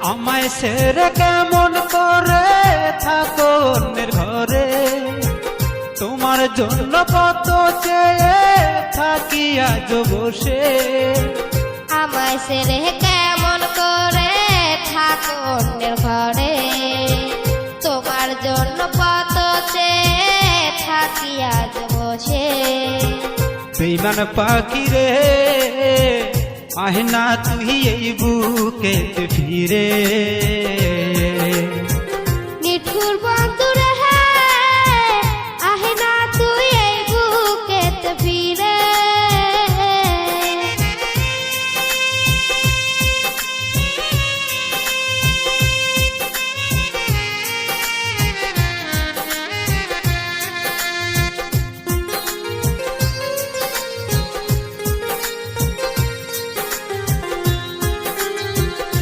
আমায় ছেড়ে কেমন করে থাকো অন্যের ঘরে, তোমার জন্য কত চেয়ে থাকি আজ বসে। আমায় ছেড়ে কেমন করে থাকো অন্যের ঘরে, তোমার জন্য কত চেয়ে থাকি আজ বসে। বেঈমান পাখি রে আয় না তুই এই বুকে ফিরে।